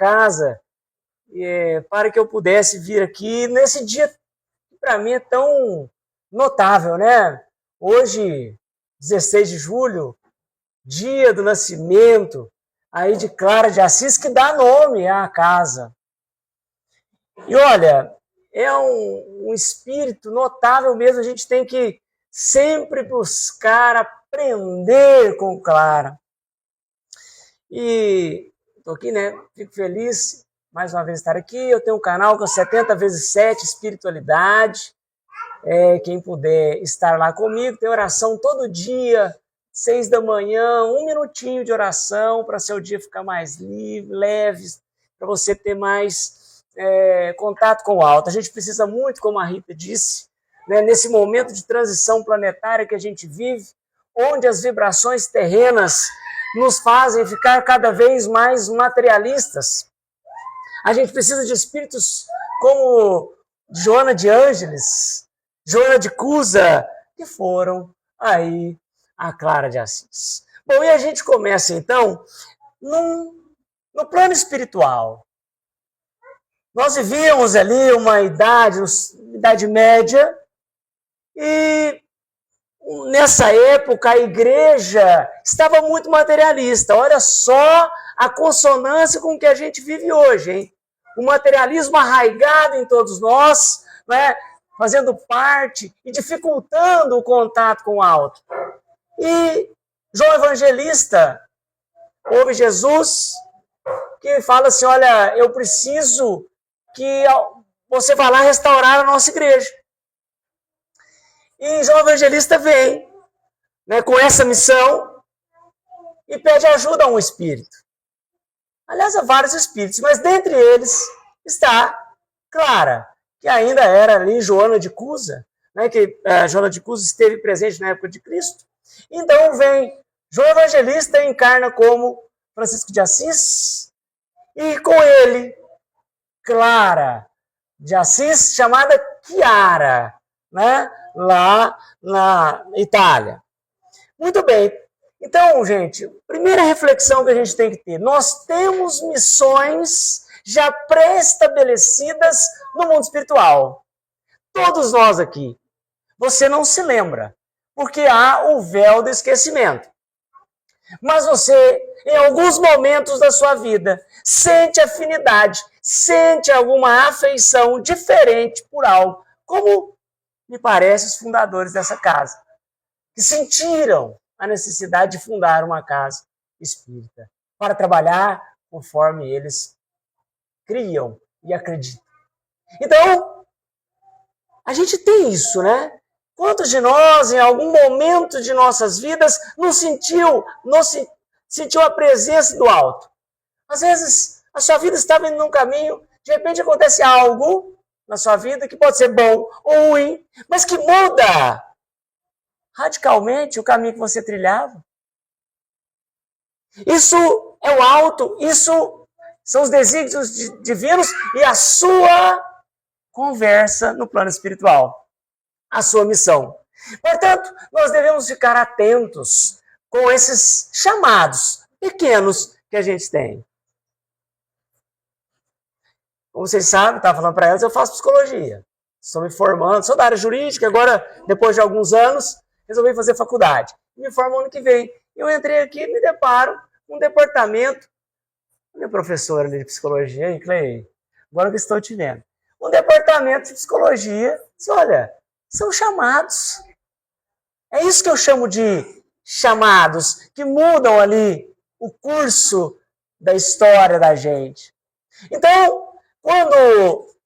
casa para que eu pudesse vir aqui nesse dia que para mim é tão notável, né? Hoje, 16 de julho, dia do nascimento aí de Clara de Assis, que dá nome à casa. E olha, é um espírito notável mesmo, a gente tem que sempre buscar aprender com Clara. E estou aqui, né? Fico feliz mais uma vez estar aqui. Eu tenho um canal com 70 × 7 Espiritualidade. Quem puder estar lá comigo, tem oração todo dia, 6 da manhã, 1 minutinho de oração para seu dia ficar mais leve, para você ter mais contato com o alto. A gente precisa muito, como a Rita disse, né, nesse momento de transição planetária que a gente vive, onde as vibrações terrenas nos fazem ficar cada vez mais materialistas. A gente precisa de espíritos como Joana de Ângeles, Joana de Cusa, que foram aí a Clara de Assis. Bom, e a gente começa então no plano espiritual. Nós vivíamos ali uma idade média, e nessa época a igreja estava muito materialista. Olha só a consonância com que a gente vive hoje, hein? O materialismo arraigado em todos nós, né? Fazendo parte e dificultando o contato com o alto. E João Evangelista ouve Jesus que fala assim, olha, eu preciso que você vá lá restaurar a nossa igreja. E João Evangelista vem, né, com essa missão e pede ajuda a um espírito. Aliás, há vários espíritos, mas dentre eles está Clara, que ainda era ali Joana de Cusa, né, que Joana de Cusa esteve presente na época de Cristo. Então vem João Evangelista e encarna como Francisco de Assis, e com ele Clara de Assis, chamada Chiara, né, lá na Itália. Muito bem. Então, gente, primeira reflexão que a gente tem que ter, nós temos missões já pré-estabelecidas no mundo espiritual. Todos nós aqui. Você não se lembra, porque há o véu do esquecimento. Mas você, em alguns momentos da sua vida, sente afinidade, sente alguma afeição diferente por algo, como me parece os fundadores dessa casa, que sentiram a necessidade de fundar uma casa espírita, para trabalhar conforme eles criam e acreditam. Então, a gente tem isso, né? Quantos de nós, em algum momento de nossas vidas, não sentiu a presença do alto? Às vezes, a sua vida estava indo num caminho, de repente acontece algo na sua vida que pode ser bom ou ruim, mas que muda radicalmente o caminho que você trilhava. Isso é o alto, isso são os desígnios divinos e a sua conversa no plano espiritual, a sua missão. Portanto, nós devemos ficar atentos com esses chamados pequenos que a gente tem. Como vocês sabem, estava falando para elas, eu faço psicologia. Estou me formando, sou da área jurídica, agora, depois de alguns anos, resolvi fazer faculdade. Me formo ano que vem. Eu entrei aqui e me deparo com um departamento, minha professora de psicologia, hein, Clay? Agora que estou te vendo. Um departamento de psicologia, olha, são chamados. É isso que eu chamo de chamados, que mudam ali o curso da história da gente. Então, quando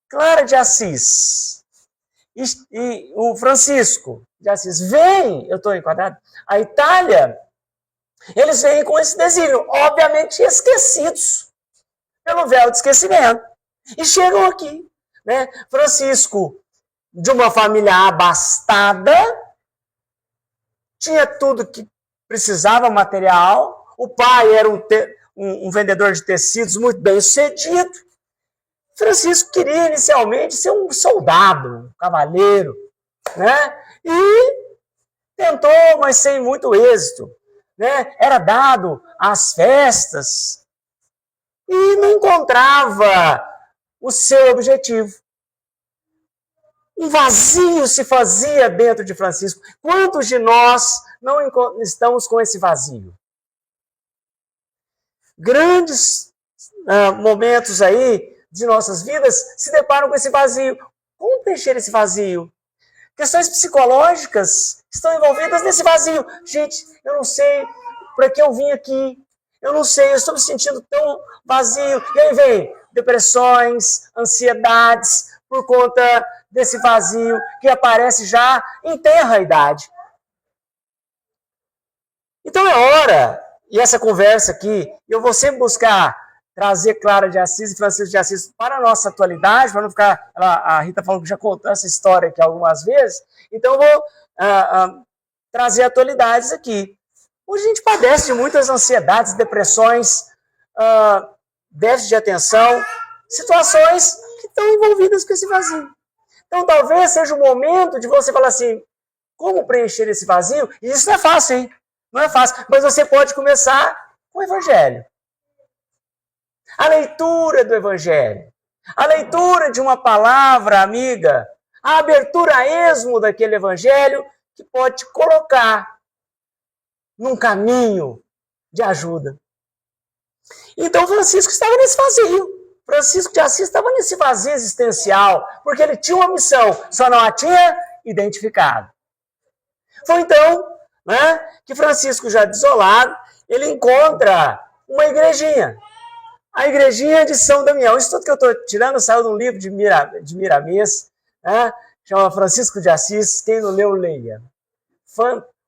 Clara de Assis e o Francisco de Assis vêm, eu estou enquadrado, a Itália, eles vêm com esse desígnio, obviamente esquecidos pelo véu de esquecimento. E chegam aqui, né? Francisco, de uma família abastada, tinha tudo que precisava, material. O pai era um vendedor de tecidos muito bem sucedido. Francisco queria inicialmente ser um soldado, um cavaleiro, né? E tentou, mas sem muito êxito, né? Era dado às festas. e não encontrava o seu objetivo. Um vazio se fazia dentro de Francisco. Quantos de nós não estamos com esse vazio? Grandes momentos aí de nossas vidas se deparam com esse vazio. Como preencher esse vazio? Questões psicológicas estão envolvidas nesse vazio. Gente, eu não sei para que eu vim aqui. Eu não sei, eu estou me sentindo tão vazio. E aí vem depressões, ansiedades, por conta desse vazio que aparece já em tenra idade. Então é hora, e essa conversa aqui, eu vou sempre buscar trazer Clara de Assis e Francisco de Assis para a nossa atualidade, para não ficar... A Rita falou que já contou essa história aqui algumas vezes, então eu vou trazer atualidades aqui. Hoje a gente padece de muitas ansiedades, depressões, déficit de atenção, situações que estão envolvidas com esse vazio. Então talvez seja o momento de você falar assim, como preencher esse vazio? E isso não é fácil, hein? Não é fácil, mas você pode começar com o Evangelho. A leitura do Evangelho. A leitura de uma palavra amiga. A abertura a esmo daquele Evangelho que pode te colocar num caminho de ajuda. Então Francisco estava nesse vazio. Francisco de Assis estava nesse vazio existencial, porque ele tinha uma missão, só não a tinha identificado. Foi então, que Francisco, já desolado, ele encontra uma igrejinha. A igrejinha de São Damião. Isso tudo que eu estou tirando saiu de um livro de Miramês, chama Francisco de Assis. Quem não leu, leia.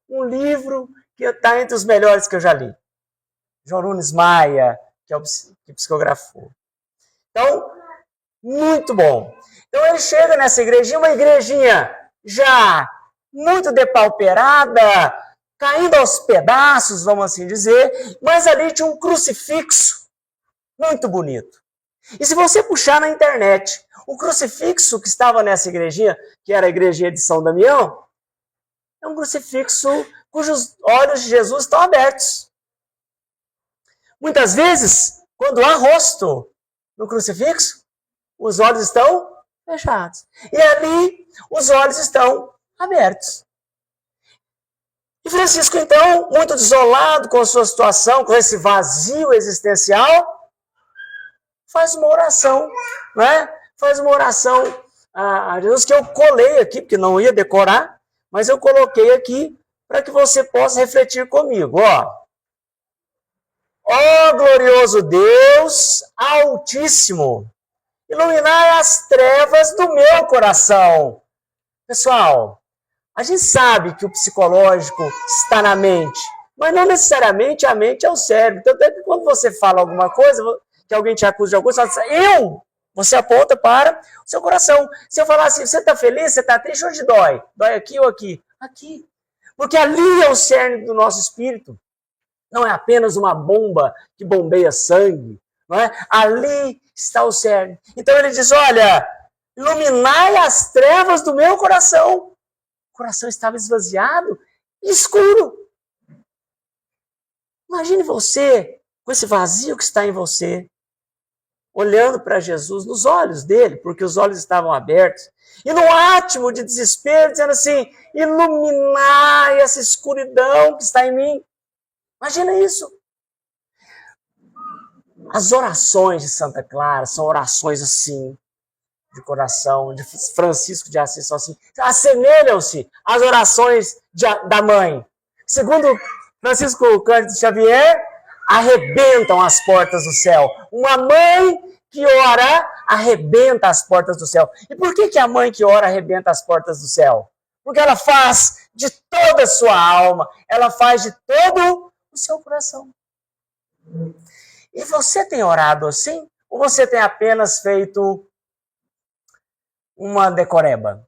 Um livro que está entre os melhores que eu já li. João Nunes Maia, que psicografou. Então, muito bom. Então ele chega nessa igrejinha, uma igrejinha já muito depauperada, caindo aos pedaços, vamos assim dizer, mas ali tinha um crucifixo muito bonito. E se você puxar na internet, o crucifixo que estava nessa igrejinha, que era a igrejinha de São Damião, é um crucifixo cujos olhos de Jesus estão abertos. Muitas vezes, quando há rosto no crucifixo, os olhos estão fechados. E ali, os olhos estão abertos. E Francisco, então, muito desolado com a sua situação, com esse vazio existencial, faz uma oração, Faz uma oração a Jesus, que eu colei aqui, porque não ia decorar, mas eu coloquei aqui para que você possa refletir comigo. Ó glorioso Deus Altíssimo, iluminai as trevas do meu coração. Pessoal, a gente sabe que o psicológico está na mente, mas não necessariamente a mente é o cérebro. Tanto é que quando você fala alguma coisa, que alguém te acusa de alguma coisa, você fala, você aponta para o seu coração. Se eu falar assim, você está feliz, você está triste, onde dói? Dói aqui ou aqui? Aqui. Porque ali é o cerne do nosso espírito. Não é apenas uma bomba que bombeia sangue. Ali está o cerne. Então ele diz, olha, iluminai as trevas do meu coração. O coração estava esvaziado e escuro. Imagine você, com esse vazio que está em você, olhando para Jesus nos olhos dele, porque os olhos estavam abertos, e num átimo de desespero, dizendo assim, iluminai essa escuridão que está em mim. Imagina isso. As orações de Santa Clara são orações assim, de coração, de Francisco de Assis, são assim, assemelham-se às orações da mãe. Segundo Francisco Cândido Xavier, arrebentam as portas do céu. Uma mãe que ora arrebenta as portas do céu. E por que a mãe que ora arrebenta as portas do céu? Porque ela faz de toda a sua alma, ela faz de todo o seu coração. E você tem orado assim? Ou você tem apenas feito uma decoreba?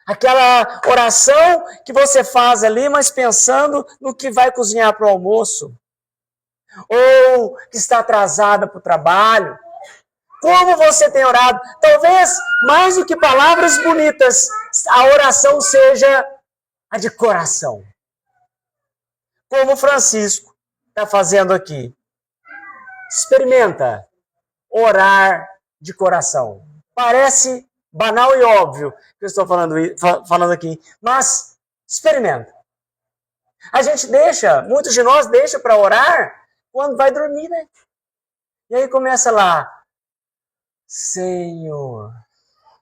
Aquela oração que você faz ali, mas pensando no que vai cozinhar para o almoço. Ou que está atrasada para o trabalho. Como você tem orado? Talvez, mais do que palavras bonitas, a oração seja a de coração. Como Francisco está fazendo aqui. Experimenta orar de coração. Parece banal e óbvio que eu estou falando aqui, mas experimenta. A gente muitos de nós deixam para orar quando vai dormir, né? E aí começa lá, Senhor.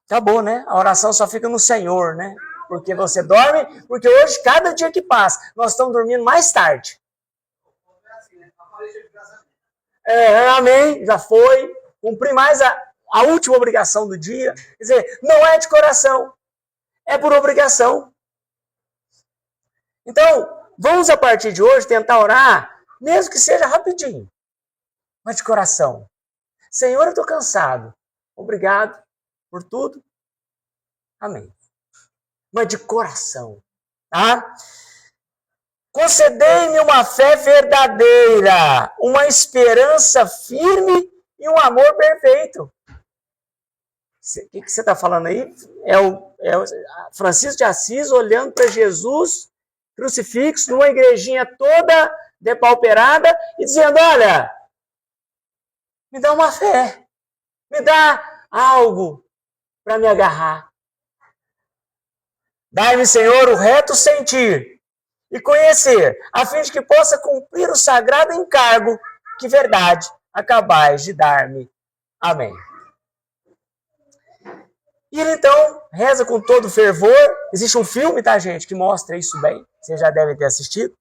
Acabou, né? A oração só fica no Senhor, né? Porque você dorme, porque hoje, cada dia que passa, nós estamos dormindo mais tarde. Amém, já foi. Cumpri mais a última obrigação do dia. Quer dizer, não é de coração, é por obrigação. Então, vamos a partir de hoje tentar orar, mesmo que seja rapidinho, mas de coração. Senhor, eu estou cansado. Obrigado por tudo. Amém. Mas de coração. Tá? Concedei-me uma fé verdadeira, uma esperança firme e um amor perfeito. O que você está falando aí? É o Francisco de Assis olhando para Jesus crucifixo, numa igrejinha toda depauperada e dizendo, olha, me dá uma fé, me dá algo para me agarrar. Dai-me, Senhor, o reto sentir e conhecer, a fim de que possa cumprir o sagrado encargo que verdade acabais de dar-me. Amém. E ele então reza com todo fervor. Existe um filme, tá, gente, que mostra isso bem. Vocês já devem ter assistido.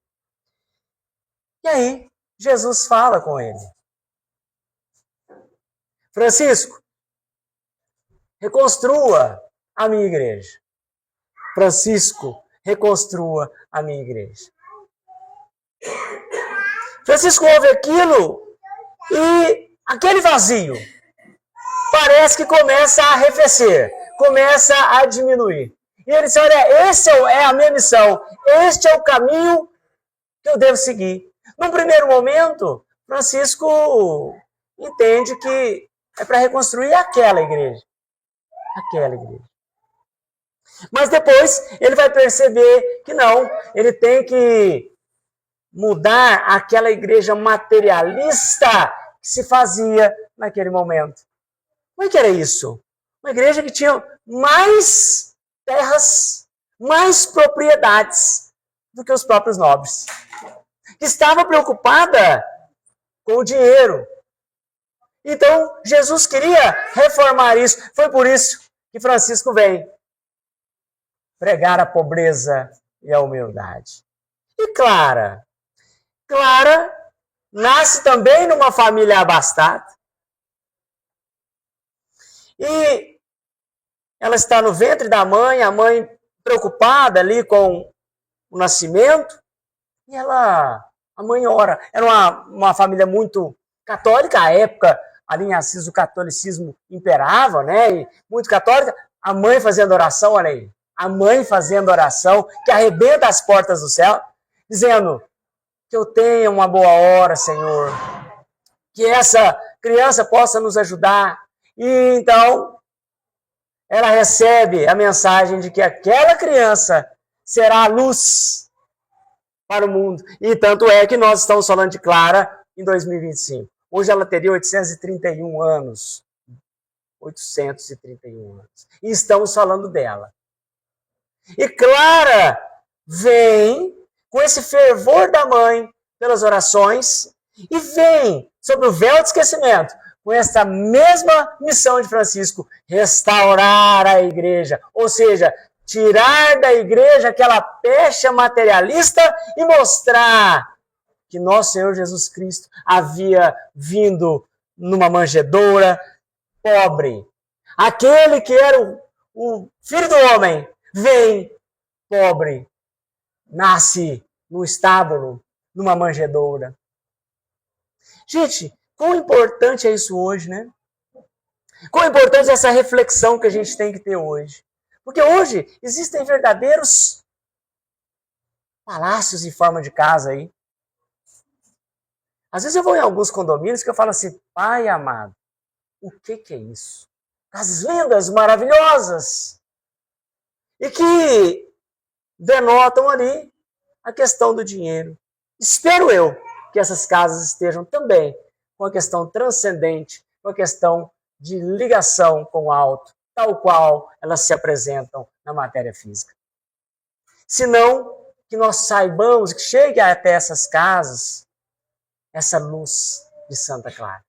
E aí, Jesus fala com ele. Francisco, reconstrua a minha igreja. Francisco, reconstrua a minha igreja. Francisco ouve aquilo e aquele vazio parece que começa a arrefecer, começa a diminuir. E ele disse, olha, essa é a minha missão, este é o caminho que eu devo seguir. Num primeiro momento, Francisco entende que é para reconstruir aquela igreja. Aquela igreja. Mas depois ele vai perceber que não, ele tem que mudar aquela igreja materialista que se fazia naquele momento. Como é que era isso? Uma igreja que tinha mais terras, mais propriedades do que os próprios nobres. Que estava preocupada com o dinheiro. Então, Jesus queria reformar isso. Foi por isso que Francisco vem pregar a pobreza e a humildade. E Clara nasce também numa família abastada. E ela está no ventre da mãe, a mãe preocupada ali com o nascimento. E a mãe ora. Era uma família muito católica, à época, ali em Assis, o catolicismo imperava, né? E muito católica. A mãe fazendo oração, olha aí. A mãe fazendo oração, que arrebenta as portas do céu, dizendo que eu tenha uma boa hora, Senhor. Que essa criança possa nos ajudar. E então, ela recebe a mensagem de que aquela criança será a luz para o mundo. E tanto é que nós estamos falando de Clara em 2025. Hoje ela teria 831 anos. 831 anos. E estamos falando dela. E Clara vem com esse fervor da mãe pelas orações e vem sob o véu de esquecimento com essa mesma missão de Francisco, restaurar a igreja, ou seja, tirar da igreja aquela pecha materialista e mostrar que nosso Senhor Jesus Cristo havia vindo numa manjedoura pobre. Aquele que era o Filho do Homem vem pobre, nasce no estábulo, numa manjedoura. Gente, quão importante é isso hoje, né? Quão importante é essa reflexão que a gente tem que ter hoje. Porque hoje existem verdadeiros palácios em forma de casa aí. Às vezes eu vou em alguns condomínios que eu falo assim, pai amado, o que é isso? Casas lindas, maravilhosas. E que denotam ali a questão do dinheiro. Espero eu que essas casas estejam também com a questão transcendente, com a questão de ligação com o alto, tal qual elas se apresentam na matéria física. Senão, que nós saibamos que chegue até essas casas essa luz de Santa Clara.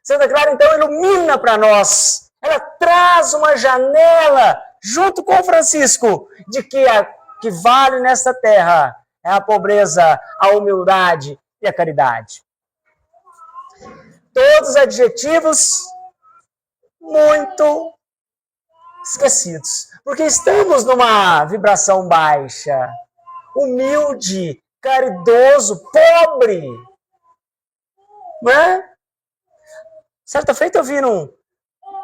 Santa Clara, então, ilumina para nós. Ela traz uma janela, junto com Francisco, de que a que vale nesta terra é a pobreza, a humildade e a caridade. Todos adjetivos muito esquecidos. Porque estamos numa vibração baixa, humilde, caridoso, pobre. Não é? Certa feita eu vi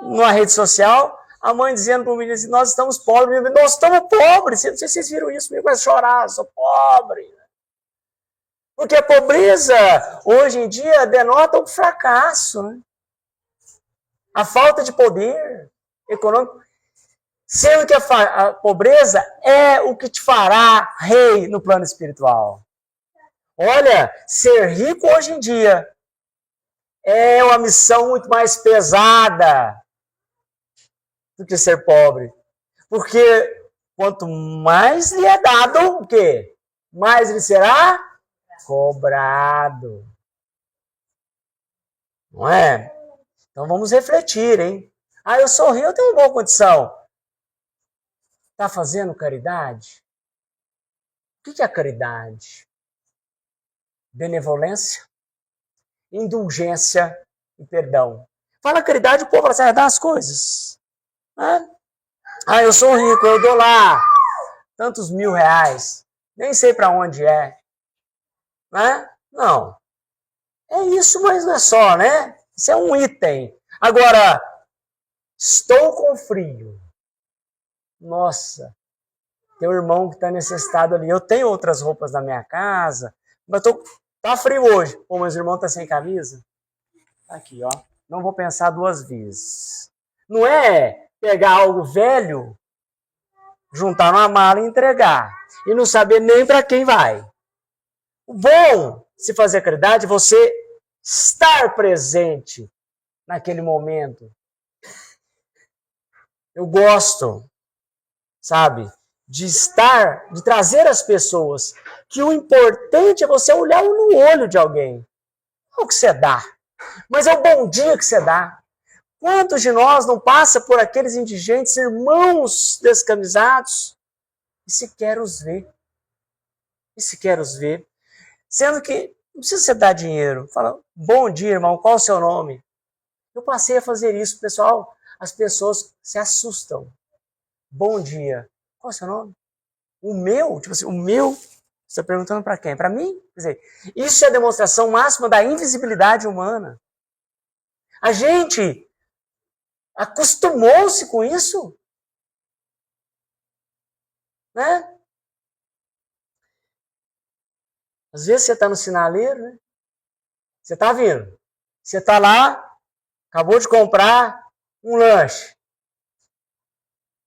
numa rede social a mãe dizendo para o menino assim, nós estamos pobres, nós estamos pobres. Não sei se vocês viram isso, me começa a chorar, sou pobre. Porque a pobreza, hoje em dia, denota um fracasso. Né? A falta de poder econômico. Sendo que a pobreza é o que te fará rei no plano espiritual. Olha, ser rico hoje em dia é uma missão muito mais pesada do que ser pobre. Porque quanto mais lhe é dado, o quê? Mais lhe será cobrado. Não é? Então vamos refletir, hein? Ah, eu sou rico, eu tenho uma boa condição. Está fazendo caridade? O que é a caridade? Benevolência, indulgência e perdão. Fala caridade, o povo vai dar as coisas. Ah, eu sou rico, eu dou lá tantos R$1.000. Nem sei para onde é. Não. É isso, mas não é só, né? Isso é um item. Agora, estou com frio. Nossa, tem um irmão que está necessitado ali. Eu tenho outras roupas na minha casa, mas tá frio hoje. Pô, mas o irmão está sem camisa. Aqui, ó. Não vou pensar duas vezes. Não é pegar algo velho, juntar numa mala e entregar. E não saber nem para quem vai. O bom, se fazer caridade, é você estar presente naquele momento. Eu gosto, sabe, de trazer as pessoas, que o importante é você olhar no olho de alguém. Não é o que você dá, mas é o bom dia que você dá. Quantos de nós não passa por aqueles indigentes, irmãos descamisados, e sequer os vê? Sendo que não precisa você dar dinheiro. Fala, bom dia, irmão, qual é o seu nome? Eu passei a fazer isso, pessoal. As pessoas se assustam. Bom dia. Qual é o seu nome? O meu? Tipo assim, o meu? Você está perguntando para quem? Para mim? Quer dizer, isso é a demonstração máxima da invisibilidade humana. A gente acostumou-se com isso. Né? Às vezes você está no sinaleiro, né? Você está vindo. Você está lá, acabou de comprar um lanche.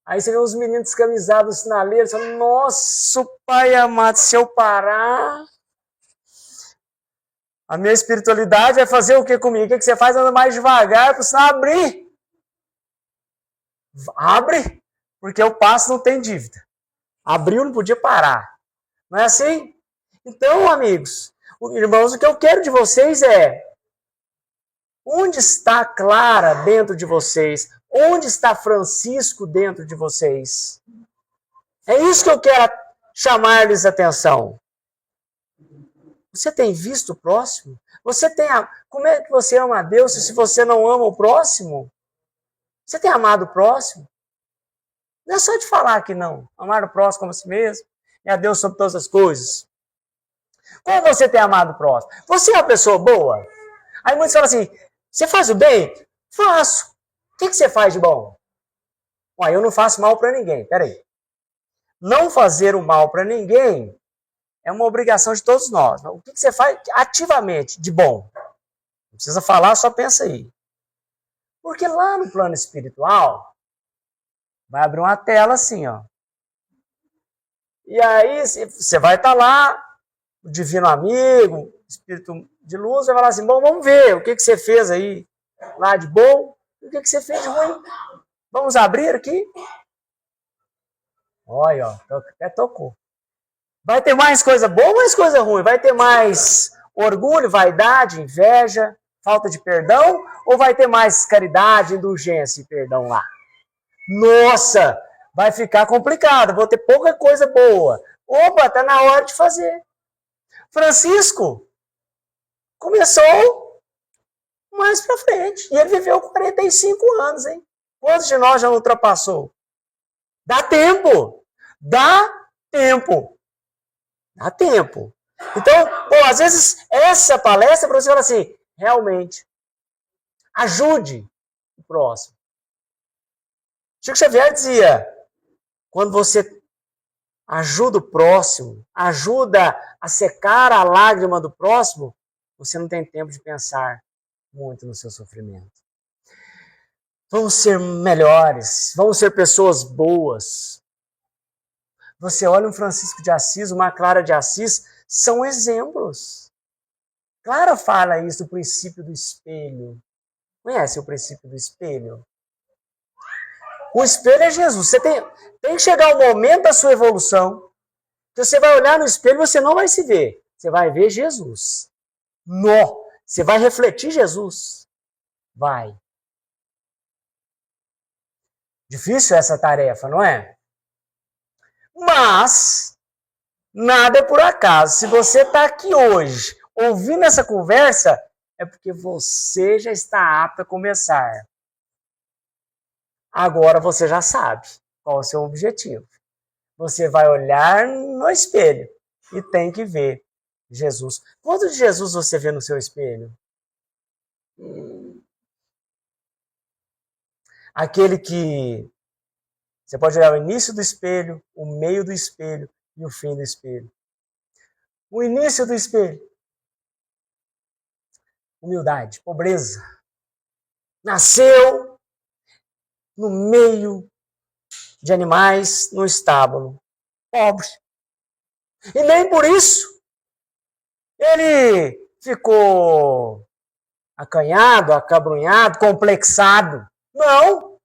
Aí você vê os meninos descamisados no sinaleiro, você fala, nossa, pai amado, se eu parar, a minha espiritualidade vai fazer o que comigo? O que você faz? Anda mais devagar para o sinal abrir. Abre, porque eu passo, não tem dívida. Abriu, não podia parar. Não é assim? Então, amigos, irmãos, o que eu quero de vocês é, onde está Clara dentro de vocês? Onde está Francisco dentro de vocês? É isso que eu quero chamar-lhes a atenção. Você tem visto o próximo? Como é que você ama a Deus se você não ama o próximo? Você tem amado o próximo? Não é só de falar que não. Amar o próximo como a si mesmo. E a Deus sobre todas as coisas. Como você tem amado o próximo? Você é uma pessoa boa? Aí muitos falam assim, você faz o bem? Faço. O que você faz de bom? Ué, eu não faço mal para ninguém. Peraí. Não fazer o mal para ninguém é uma obrigação de todos nós. O que você faz ativamente de bom? Não precisa falar, só pensa aí. Porque lá no plano espiritual, vai abrir uma tela assim, ó. E aí você vai estar lá, o divino amigo, o espírito de luz, vai falar assim, bom, vamos ver o que você fez aí lá de bom e o que você fez de ruim. Vamos abrir aqui? Olha, ó, até tocou. Vai ter mais coisa boa ou mais coisa ruim? Vai ter mais orgulho, vaidade, inveja, falta de perdão? Ou vai ter mais caridade, indulgência e perdão lá? Nossa, vai ficar complicado, vou ter pouca coisa boa. Opa, tá na hora de fazer. Francisco começou mais pra frente. E ele viveu 45 anos, hein? Quantos de nós já ultrapassou? Dá tempo. Dá tempo. Dá tempo. Então, pô, às vezes, essa palestra, para você falar assim, realmente, ajude o próximo. Chico Xavier dizia, quando você ajuda o próximo, ajuda a secar a lágrima do próximo, você não tem tempo de pensar muito no seu sofrimento. Vamos ser melhores, vamos ser pessoas boas. Você olha um Francisco de Assis, uma Clara de Assis, são exemplos. Clara fala isso do princípio do espelho. Conhece o princípio do espelho? O espelho é Jesus. Você tem que chegar o momento da sua evolução, que você vai olhar no espelho e você não vai se ver. Você vai ver Jesus. Nó! Você vai refletir Jesus. Vai. Difícil essa tarefa, não é? Mas, nada é por acaso. Se você está aqui hoje, ouvindo essa conversa, é porque você já está apto a começar. Agora você já sabe qual é o seu objetivo. Você vai olhar no espelho e tem que ver Jesus. Quanto de Jesus você vê no seu espelho? Aquele que você pode olhar o início do espelho, o meio do espelho e o fim do espelho. O início do espelho. Humildade, pobreza. Nasceu no meio de animais, no estábulo. Pobre. E nem por isso ele ficou acanhado, acabrunhado, complexado. Não.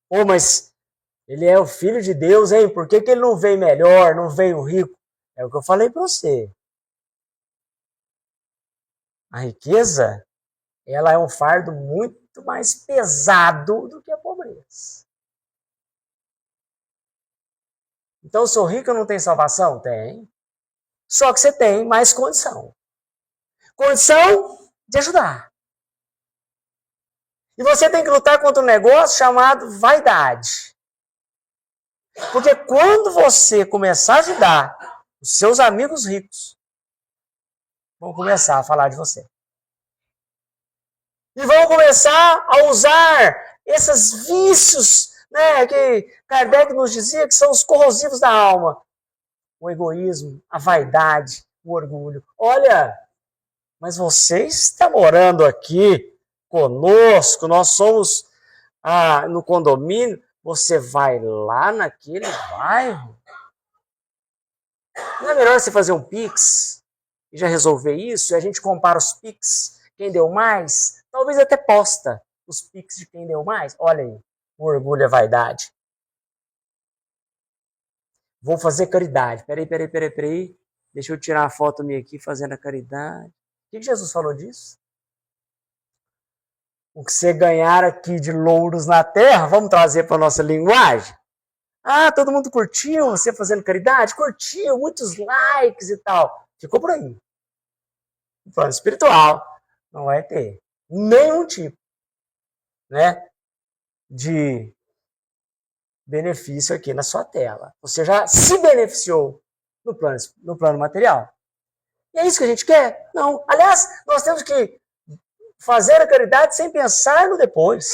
Oh, mas ele é o filho de Deus, hein? Por que ele não veio melhor, não veio rico? É o que eu falei para você. A riqueza, ela é um fardo muito mais pesado do que a pobreza. Então, eu sou rico e não tenho salvação? Tem. Só que você tem mais condição. Condição de ajudar. E você tem que lutar contra um negócio chamado vaidade. Porque quando você começar a ajudar os seus amigos ricos, vão começar a falar de você. E vão começar a usar esses vícios, né, que Kardec nos dizia que são os corrosivos da alma. O egoísmo, a vaidade, o orgulho. Olha, mas você está morando aqui conosco, nós somos no condomínio, você vai lá naquele bairro. Não é melhor você fazer um Pix e já resolver isso? E a gente compara os Pix, quem deu mais, talvez até posta os Pix de quem deu mais. Olha aí, o orgulho e a vaidade. Vou fazer caridade. Peraí. Deixa eu tirar a foto minha aqui fazendo a caridade. O que Jesus falou disso? O que você ganhar aqui de louros na terra, vamos trazer para a nossa linguagem? Ah, todo mundo curtiu você fazendo caridade? Curtiu, muitos likes e tal. Ficou por aí. No plano espiritual, não vai ter nenhum tipo, né, de benefício aqui na sua tela. Você já se beneficiou no plano material. E é isso que a gente quer? Não. Aliás, nós temos que fazer a caridade sem pensar no depois.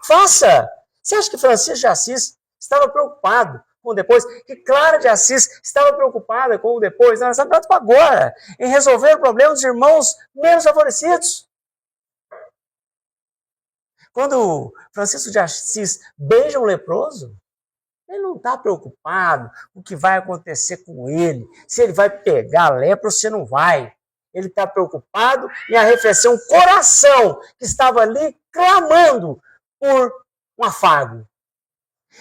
Faça! Você acha que Francisco de Assis estava preocupado com o depois? Que Clara de Assis estava preocupada com o depois? Não, ela está preocupada agora, em resolver o problema dos irmãos menos favorecidos. Quando Francisco de Assis beija um leproso, ele não está preocupado com o que vai acontecer com ele, se ele vai pegar a lepra ou se não vai. Ele está preocupado em arrefecer um coração que estava ali clamando por um afago.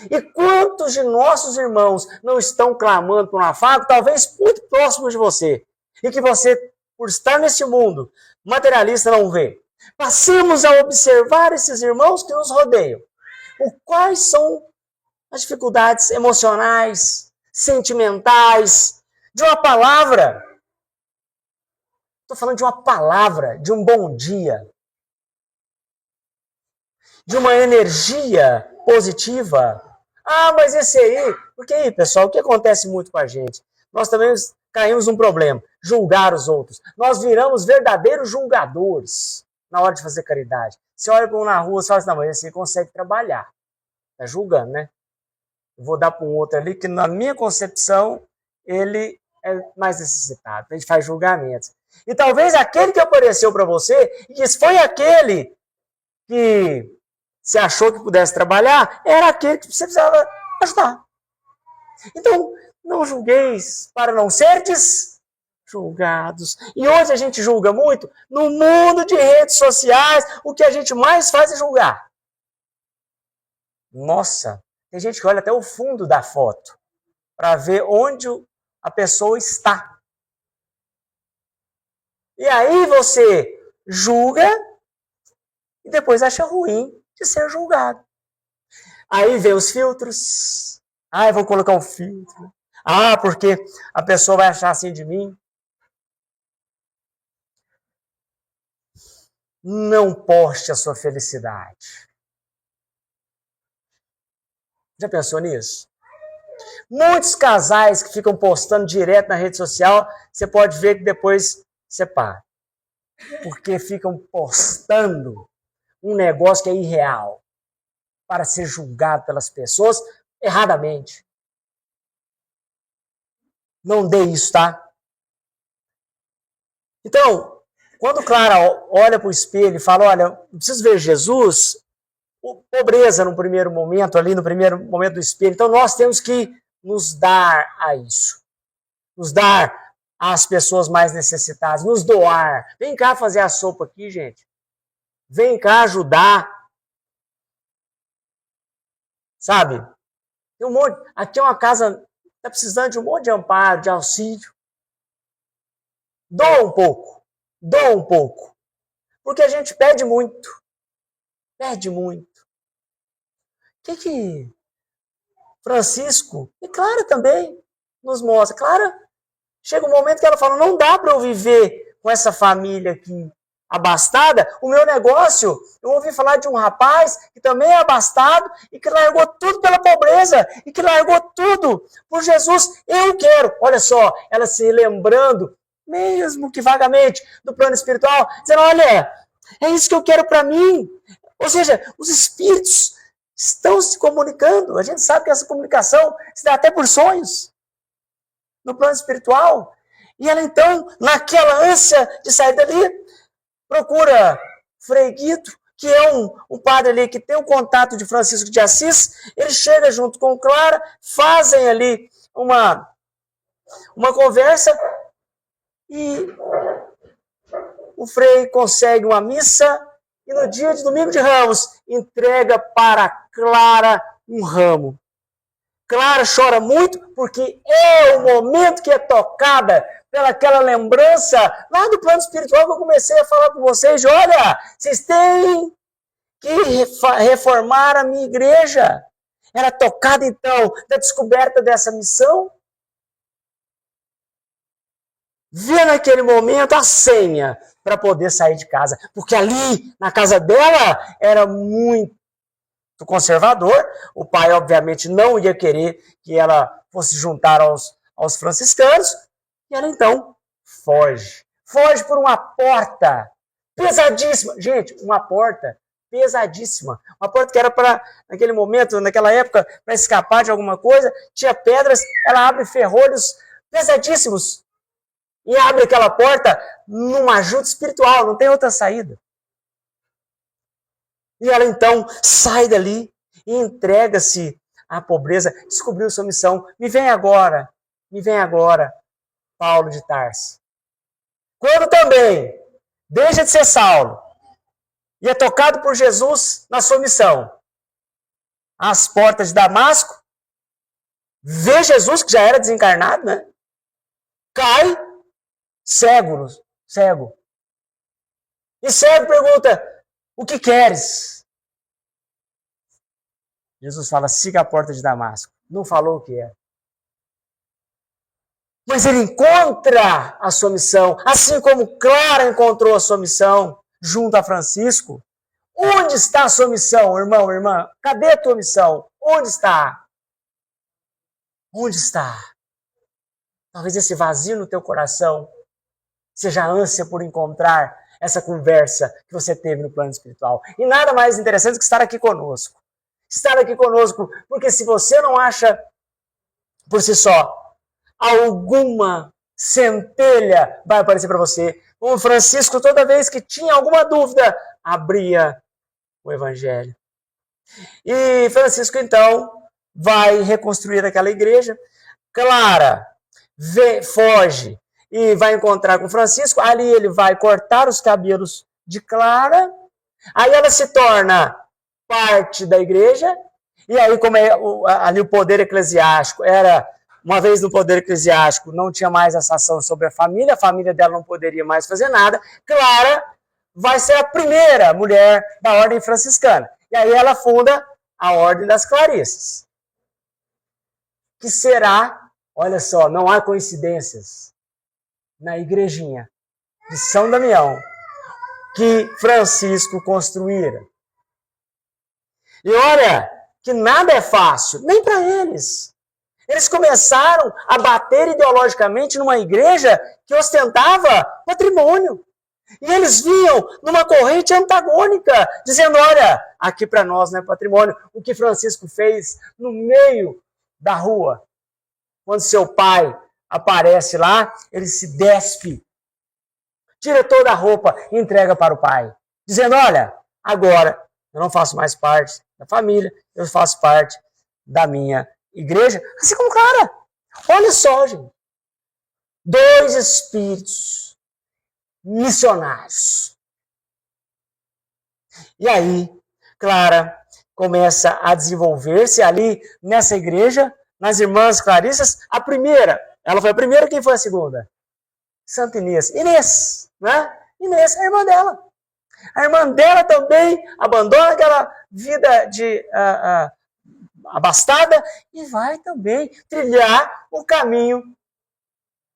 E quantos de nossos irmãos não estão clamando por um afago, talvez muito próximo de você, e que você, por estar nesse mundo materialista, não vê? Passemos a observar esses irmãos que nos rodeiam. Quais são as dificuldades emocionais, sentimentais, de uma palavra? Estou falando de uma palavra, de um bom dia, de uma energia positiva. Ah, mas esse aí... Porque aí, pessoal, o que acontece muito com a gente? Nós também caímos num problema, julgar os outros. Nós viramos verdadeiros julgadores na hora de fazer caridade. Você olha para um na rua, você fala assim, não, mas esse aí consegue trabalhar. Está julgando, né? Eu vou dar para um outro ali, que na minha concepção, ele é mais necessitado. A gente faz julgamentos. E talvez aquele que apareceu para você, e que foi aquele que você achou que pudesse trabalhar, era aquele que você precisava ajudar. Então, não julgueis para não serdes julgados. E hoje a gente julga muito. No mundo de redes sociais, o que a gente mais faz é julgar. Nossa, tem gente que olha até o fundo da foto para ver onde a pessoa está. E aí você julga e depois acha ruim de ser julgado. Aí vem os filtros. Ah, eu vou colocar um filtro. Ah, porque a pessoa vai achar assim de mim. Não poste a sua felicidade. Já pensou nisso? Muitos casais que ficam postando direto na rede social, você pode ver que depois separa. Porque ficam postando um negócio que é irreal para ser julgado pelas pessoas erradamente. Não dê isso, tá? Então, quando Clara olha para o espelho e fala, olha, eu preciso ver Jesus, pobreza no primeiro momento, ali no primeiro momento do espelho, então nós temos que nos dar a isso. Nos dar às pessoas mais necessitadas, nos doar. Vem cá fazer a sopa aqui, gente. Vem cá ajudar. Sabe? Tem um monte, aqui é uma casa, está precisando de um monte de amparo, de auxílio. Doa um pouco. Doa um pouco. Porque a gente pede muito. Pede muito. O que Francisco e Clara também nos mostra? Clara, chega um momento que ela fala, não dá para eu viver com essa família aqui abastada. O meu negócio, eu ouvi falar de um rapaz que também é abastado e que largou tudo pela pobreza e que largou tudo por Jesus. Eu quero, olha só, ela se lembrando, mesmo que vagamente, do plano espiritual, dizendo, olha, é isso que eu quero para mim. Ou seja, os espíritos estão se comunicando. A gente sabe que essa comunicação se dá até por sonhos no plano espiritual. E ela então, naquela ânsia de sair dali, procura Frei Guido, que é um padre ali que tem o contato de Francisco de Assis. Ele chega junto com Clara, fazem ali uma conversa e o Frei consegue uma missa e no dia de Domingo de Ramos entrega para Clara um ramo. Clara chora muito porque é o momento que é tocada pelaquela lembrança lá do plano espiritual que eu comecei a falar com vocês. Olha, vocês têm que reformar a minha igreja. Era tocada então da descoberta dessa missão. Vê naquele momento a senha para poder sair de casa. Porque ali, na casa dela, era muito conservador. O pai, obviamente, não ia querer que ela fosse juntar aos franciscanos. E ela, então, foge. Foge por uma porta pesadíssima. Gente, uma porta pesadíssima. Uma porta que era para, naquele momento, naquela época, para escapar de alguma coisa. Tinha pedras, ela abre ferrolhos pesadíssimos. E abre aquela porta numa ajuda espiritual, não tem outra saída. E ela então sai dali e entrega-se à pobreza, descobriu sua missão. Me vem agora, Paulo de Tarso. Quando também deixa de ser Saulo e é tocado por Jesus na sua missão, às portas de Damasco, vê Jesus, que já era desencarnado, né? Cai cego. E cego pergunta, o que queres? Jesus fala, siga a porta de Damasco. Não falou o que é. Mas ele encontra a sua missão, assim como Clara encontrou a sua missão junto a Francisco. Onde está a sua missão, irmão, irmã? Cadê a tua missão? Onde está? Onde está? Talvez esse vazio no teu coração seja a ânsia por encontrar essa conversa que você teve no plano espiritual. E nada mais interessante do que estar aqui conosco. Estar aqui conosco, porque se você não acha por si só alguma centelha vai aparecer para você. O Francisco, toda vez que tinha alguma dúvida, abria o Evangelho. E Francisco, então, vai reconstruir aquela igreja. Clara foge e vai encontrar com Francisco. Ali ele vai cortar os cabelos de Clara. Aí ela se torna parte da igreja. E aí, como ali o poder eclesiástico era... Uma vez no poder eclesiástico, não tinha mais essa ação sobre a família dela não poderia mais fazer nada. Clara vai ser a primeira mulher da ordem franciscana. E aí ela funda a Ordem das Clarissas. Que será, olha só, não há coincidências, na igrejinha de São Damião, que Francisco construíra. E olha, que nada é fácil, nem para eles. Eles começaram a bater ideologicamente numa igreja que ostentava patrimônio. E eles vinham numa corrente antagônica, dizendo, olha, aqui para nós não é patrimônio. O que Francisco fez no meio da rua, quando seu pai aparece lá, ele se despe, tira toda a roupa e entrega para o pai, dizendo, olha, agora eu não faço mais parte da família, eu faço parte da minha igreja, assim como Clara. Olha só, gente. 2 espíritos missionários. E aí, Clara começa a desenvolver-se ali nessa igreja, nas Irmãs Clarissas. A primeira, ela foi a primeira, quem foi a segunda? Santa Inês. Inês, né? Inês, a irmã dela. A irmã dela também abandona aquela vida de... abastada e vai também trilhar o caminho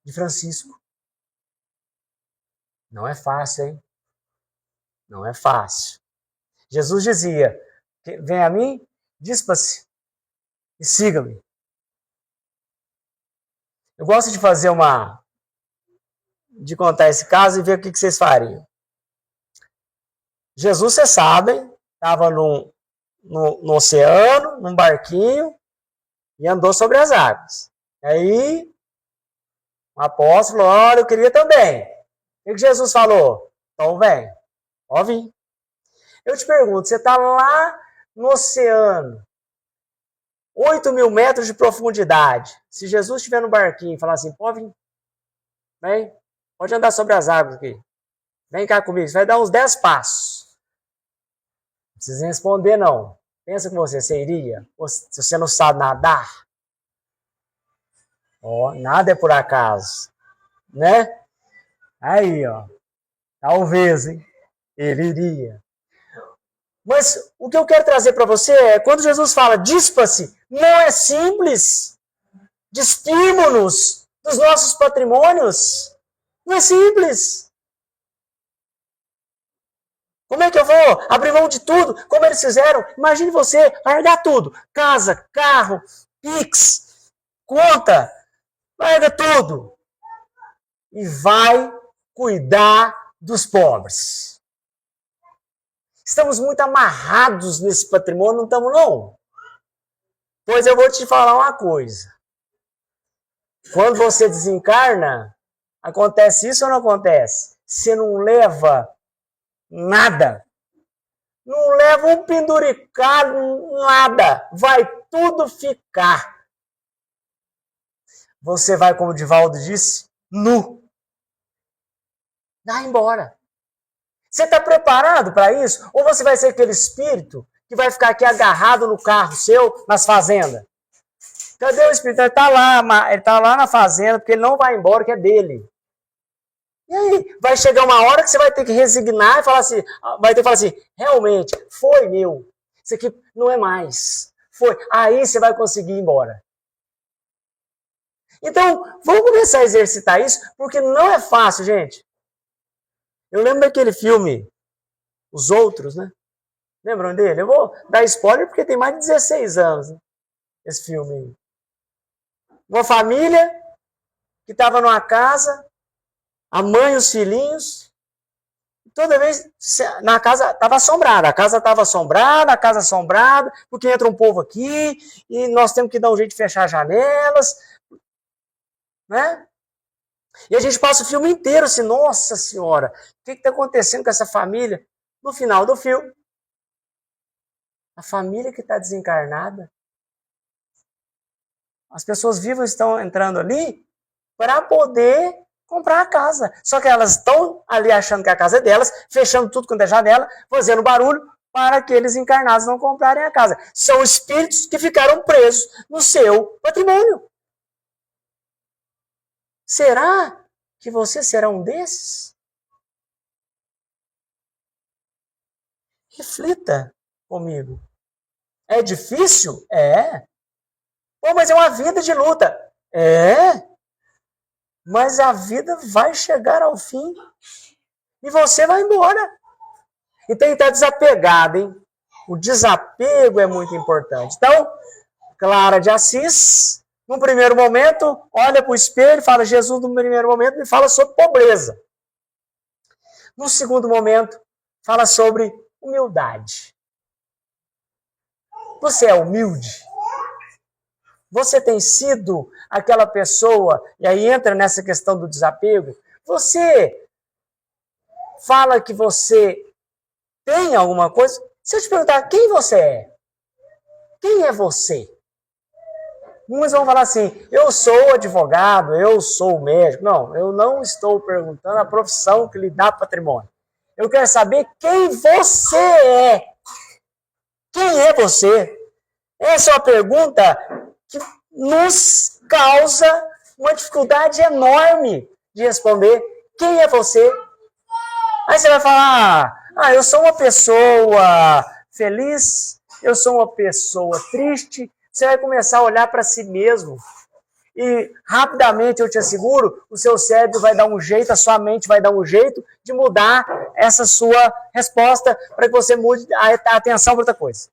de Francisco. Não é fácil, hein? Não é fácil. Jesus dizia, vem a mim, dispa-se e siga-me. Eu gosto de fazer de contar esse caso e ver o que vocês fariam. Jesus, vocês sabem, estava no oceano, num barquinho, e andou sobre as águas. Aí, o apóstolo falou, olha, eu queria também. O que Jesus falou? Então vem, pode vir. Eu te pergunto, você está lá no oceano, 8.000 metros de profundidade. Se Jesus estiver no barquinho e falar assim, pode vir, vem, pode andar sobre as águas aqui. Vem cá comigo, você vai dar uns 10 passos. Não precisa responder, não. Pensa com você iria? Se você não sabe nadar? Nada é por acaso. Né? Aí, ó. Talvez, hein? Ele iria. Mas o que eu quero trazer para você é, quando Jesus fala, dispa-se, não é simples. Despimos-nos dos nossos patrimônios. Não é simples. Como é que eu vou abrir mão de tudo? Como eles fizeram? Imagine você largar tudo. Casa, carro, Pix, conta. Larga tudo. E vai cuidar dos pobres. Estamos muito amarrados nesse patrimônio, não estamos não? Pois eu vou te falar uma coisa. Quando você desencarna, acontece isso ou não acontece? Você não leva nada. Não leva um penduricado, nada. Vai tudo ficar. Você vai, como o Divaldo disse, nu. Vai embora. Você está preparado para isso? Ou você vai ser aquele espírito que vai ficar aqui agarrado no carro seu, nas fazendas? Cadê o espírito? Ele está lá na fazenda, porque ele não vai embora, que é dele. E aí, vai chegar uma hora que você vai ter que resignar e falar assim, vai ter que falar assim, realmente, foi meu. Isso aqui não é mais. Foi. Aí você vai conseguir ir embora. Então, vamos começar a exercitar isso, porque não é fácil, gente. Eu lembro daquele filme, Os Outros, né? Lembram dele? Eu vou dar spoiler porque tem mais de 16 anos, né? Esse filme aí. Uma família que estava numa casa, a mãe e os filhinhos, toda vez na casa estava assombrada. A casa estava assombrada, a casa assombrada, porque entra um povo aqui e nós temos que dar um jeito de fechar as janelas, né? E a gente passa o filme inteiro assim, nossa senhora, o que está acontecendo com essa família? No final do filme, a família que está desencarnada, as pessoas vivas estão entrando ali para poder comprar a casa. Só que elas estão ali achando que a casa é delas, fechando tudo quanto é janela, fazendo barulho para aqueles encarnados não comprarem a casa. São espíritos que ficaram presos no seu patrimônio. Será que você será um desses? Reflita comigo. É difícil? É. Pô, mas é uma vida de luta. É. Mas a vida vai chegar ao fim e você vai embora. E tem que estar desapegado, hein? O desapego é muito importante. Então, Clara de Assis, no primeiro momento, olha para o espelho e fala, Jesus, no primeiro momento, me fala sobre pobreza. No segundo momento, fala sobre humildade. Você é humilde? Você tem sido aquela pessoa, e aí entra nessa questão do desapego, você fala que você tem alguma coisa? Se eu te perguntar quem você é, quem é você? Uns vão falar assim, eu sou advogado, eu sou médico. Não, eu não estou perguntando a profissão que lhe dá patrimônio. Eu quero saber quem você é. Quem é você? Essa é uma pergunta que nos causa uma dificuldade enorme de responder. Quem é você? Aí você vai falar, eu sou uma pessoa feliz, eu sou uma pessoa triste. Você vai começar a olhar para si mesmo. E rapidamente, eu te asseguro, o seu cérebro vai dar um jeito, a sua mente vai dar um jeito de mudar essa sua resposta para que você mude a atenção para outra coisa.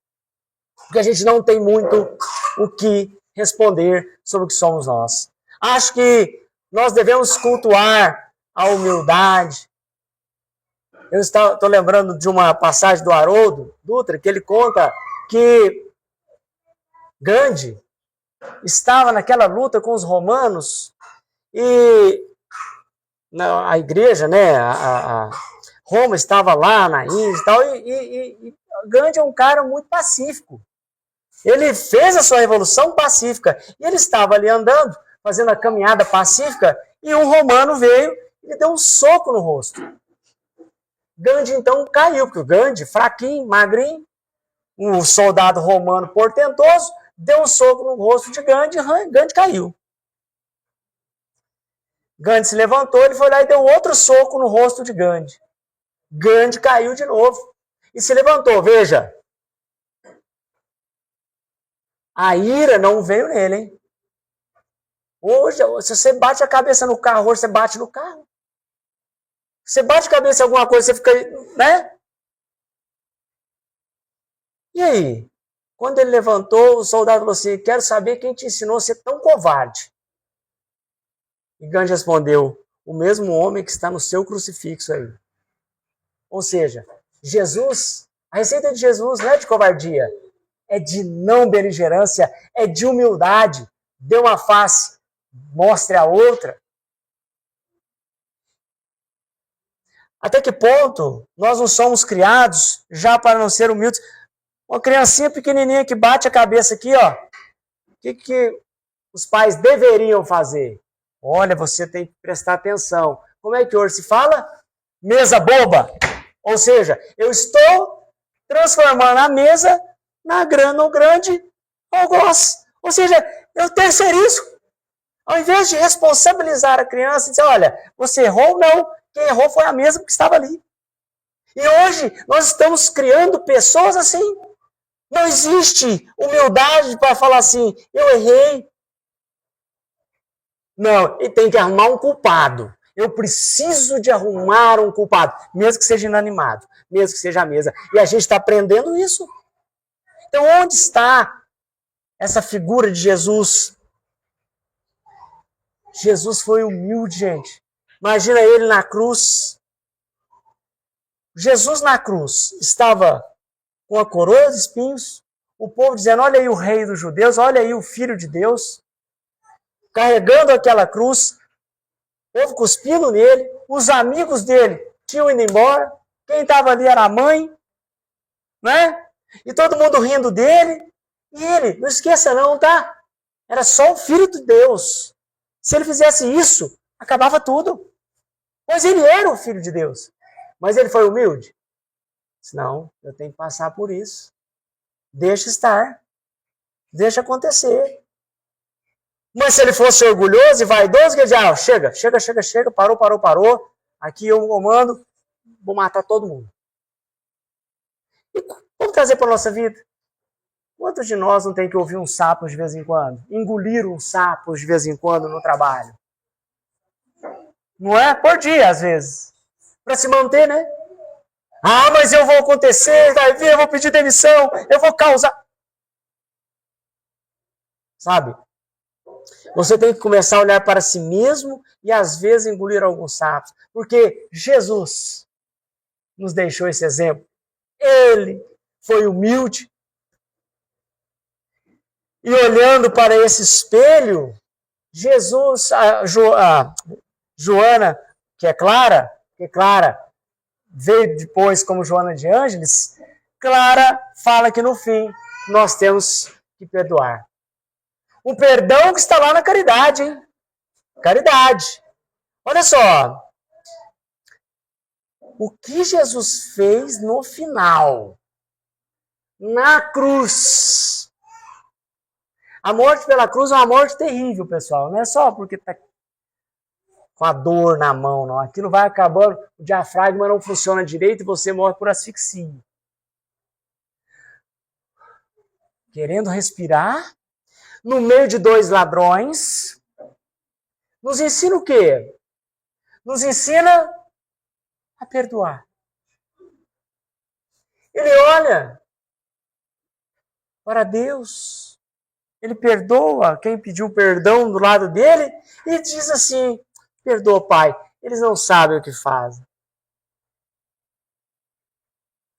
Porque a gente não tem muito o que responder sobre o que somos nós. Acho que nós devemos cultuar a humildade. Eu estou lembrando de uma passagem do Haroldo Dutra, que ele conta que Gandhi estava naquela luta com os romanos e a igreja, né, a Roma estava lá na Índia e tal, e Gandhi é um cara muito pacífico. Ele fez a sua revolução pacífica e ele estava ali andando, fazendo a caminhada pacífica e um romano veio e lhe deu um soco no rosto. Gandhi então caiu, porque o Gandhi, fraquinho, magrinho, um soldado romano portentoso, deu um soco no rosto de Gandhi e Gandhi caiu. Gandhi se levantou, ele foi lá e deu outro soco no rosto de Gandhi. Gandhi caiu de novo e se levantou. Veja, a ira não veio nele, hein? Hoje, se você bate a cabeça no carro, hoje você bate no carro. Você bate a cabeça em alguma coisa, você fica, né? E aí? Quando ele levantou, o soldado falou assim, quero saber quem te ensinou a ser tão covarde. E Gandhi respondeu, o mesmo homem que está no seu crucifixo aí. Ou seja, Jesus, a receita de Jesus não é de covardia, é de não beligerância, é de humildade. Dê uma face, mostre a outra. Até que ponto nós não somos criados já para não ser humildes? Uma criancinha pequenininha que bate a cabeça aqui, ó. O que os pais deveriam fazer? Olha, você tem que prestar atenção. Como é que hoje se fala? Mesa boba. Ou seja, eu estou transformando a mesa no grande algoz. Ou seja, eu terceirizo. Ao invés de responsabilizar a criança e dizer, olha, você errou, não. Quem errou foi a mesa que estava ali. E hoje nós estamos criando pessoas assim. Não existe humildade para falar assim, eu errei. Não, e tem que arrumar um culpado. Eu preciso de arrumar um culpado, mesmo que seja inanimado, mesmo que seja a mesa. E a gente está aprendendo isso. Então, onde está essa figura de Jesus? Jesus foi humilde, gente. Imagina ele na cruz. Jesus na cruz estava com a coroa de espinhos, o povo dizendo, olha aí o rei dos judeus, olha aí o filho de Deus, carregando aquela cruz, o povo cuspindo nele, os amigos dele tinham ido embora, quem estava ali era a mãe, né? E todo mundo rindo dele, e ele, não esqueça não, tá? Era só o filho de Deus. Se ele fizesse isso, acabava tudo. Pois ele era o filho de Deus. Mas ele foi humilde? Não, eu tenho que passar por isso. Deixa estar. Deixa acontecer. Mas se ele fosse orgulhoso e vaidoso, que ele dizia, chega, parou. Aqui eu comando, vou matar todo mundo. E vamos trazer para a nossa vida. Quantos de nós não tem que ouvir uns sapos de vez em quando? Engolir uns sapos de vez em quando no trabalho? Não é? Por dia, às vezes. Para se manter, né? Ah, mas eu vou acontecer, vai vir, eu vou pedir demissão, eu vou causar. Sabe? Você tem que começar a olhar para si mesmo e às vezes engolir alguns sapos. Porque Jesus nos deixou esse exemplo. Ele foi humilde. E olhando para esse espelho, Jesus, Joana, que é Clara veio depois como Joana de Ângeles, Clara fala que no fim nós temos que perdoar. O perdão que está lá na caridade, hein? Caridade. Olha só. O que Jesus fez no final, na cruz. A morte pela cruz é uma morte terrível, pessoal. Não é só porque está com a dor na mão, não. Aquilo vai acabando, o diafragma não funciona direito e você morre por asfixia. Querendo respirar, no meio de dois ladrões, nos ensina o quê? Nos ensina a perdoar. Ele olha para Deus, ele perdoa quem pediu perdão do lado dele e diz assim, perdoa, Pai, eles não sabem o que fazem.